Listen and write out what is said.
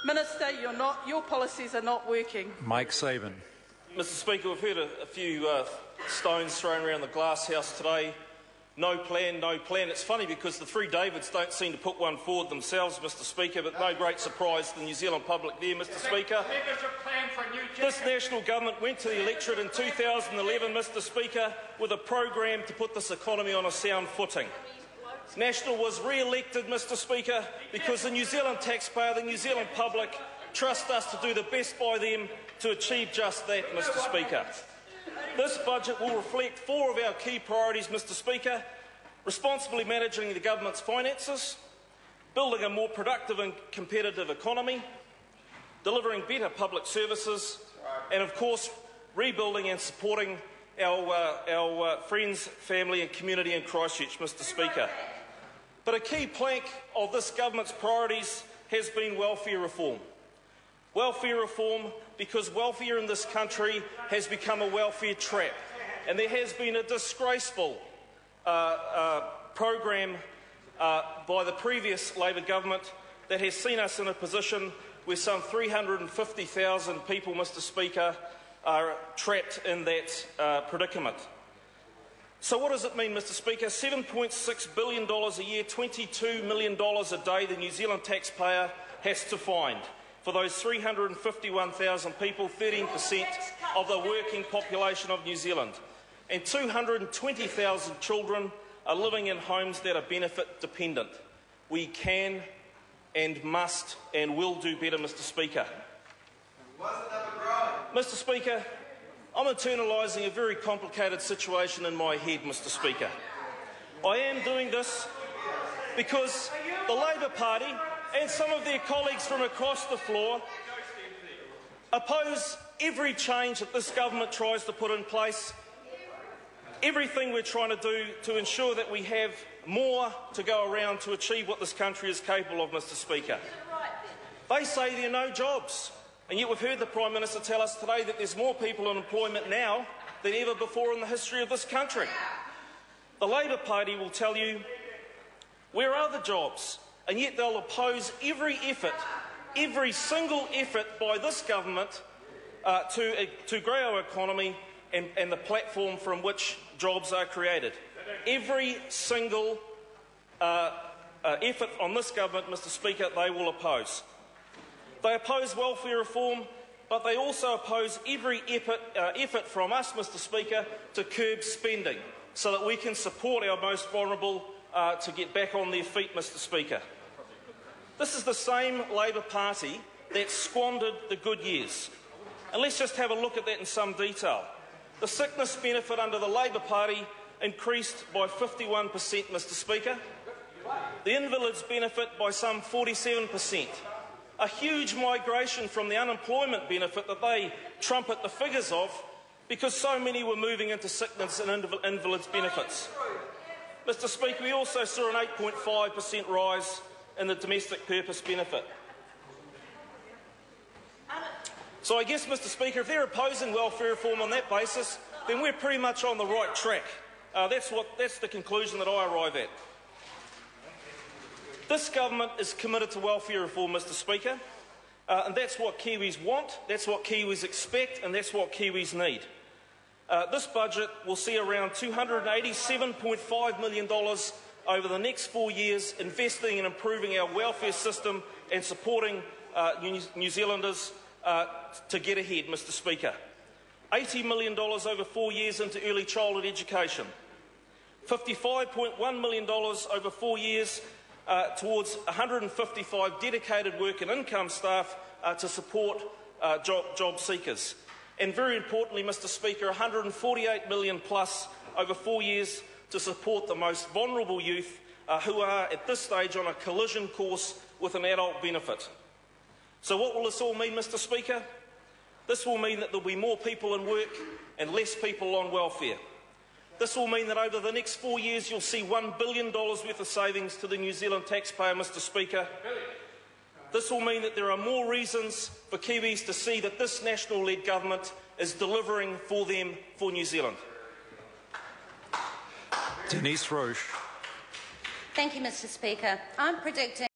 Minister, your policies are not working. Mike Sabin. Mr Speaker, we've heard a few stones thrown around the glass house today. No plan, no plan. It's funny because the three Davids don't seem to put one forward themselves, Mr Speaker, but no great surprise to the New Zealand public there, Mr Speaker. This national government went to the electorate in 2011, Mr Speaker, with a program to put this economy on a sound footing. National was re-elected, Mr Speaker, because the New Zealand taxpayer, the New Zealand public, trust us to do the best by them to achieve just that, Mr Speaker. This budget will reflect four of our key priorities, Mr Speaker: responsibly managing the government's finances, building a more productive and competitive economy, delivering better public services, and of course rebuilding and supporting our friends, family and community in Christchurch, Mr Speaker. But a key plank of this government's priorities has been welfare reform. Welfare reform because welfare in this country has become a welfare trap, and there has been a disgraceful program by the previous Labor government that has seen us in a position where some 350,000 people, Mr Speaker, are trapped in that predicament. So what does it mean, Mr Speaker? $7.6 billion a year, $22 million a day the New Zealand taxpayer has to find for those 351,000 people, 13% of the working population of New Zealand. And 220,000 children are living in homes that are benefit dependent. We can and must and will do better, Mr Speaker. Mr Speaker, I'm internalising a very complicated situation in my head, Mr Speaker. I am doing this because the Labor Party and some of their colleagues from across the floor oppose every change that this government tries to put in place, everything we're trying to do to ensure that we have more to go around to achieve what this country is capable of, Mr Speaker. They say there are no jobs, and yet we've heard the Prime Minister tell us today that there's more people in employment now than ever before in the history of this country. The Labor Party will tell you, where are the jobs? And yet they'll oppose every effort, every single effort by this government to grow our economy and the platform from which jobs are created. Every single effort on this government, Mr Speaker, they will oppose. They oppose welfare reform, but they also oppose every effort from us, Mr Speaker, to curb spending so that we can support our most vulnerable to get back on their feet, Mr Speaker. This is the same Labor Party that squandered the good years. And let's just have a look at that in some detail. The sickness benefit under the Labor Party increased by 51%, Mr Speaker. The invalids benefit by some 47%. A huge migration from the unemployment benefit that they trumpet the figures of because so many were moving into sickness and invalids benefits. Mr Speaker, we also saw an 8.5% rise in the domestic purpose benefit. So I guess, Mr Speaker, if they're opposing welfare reform on that basis, then we're pretty much on the right track. That's the conclusion that I arrive at. This government is committed to welfare reform, Mr Speaker, and that's what Kiwis want, that's what Kiwis expect, and that's what Kiwis need. This budget will see around $287.5 million over the next 4 years investing in improving our welfare system and supporting New Zealanders to get ahead, Mr Speaker. $80 million over 4 years into early childhood education. $55.1 million over 4 years towards 155 dedicated work and income staff to support job seekers. And very importantly, Mr Speaker, $148 million plus over 4 years to support the most vulnerable youth who are at this stage on a collision course with an adult benefit. So what will this all mean, Mr Speaker? This will mean that there will be more people in work and less people on welfare. This will mean that over the next 4 years you'll see $1 billion worth of savings to the New Zealand taxpayer, Mr Speaker. This will mean that there are more reasons for Kiwis to see that this national-led government is delivering for them, for New Zealand. Denise Roche. Thank you, Mr Speaker. I'm predicting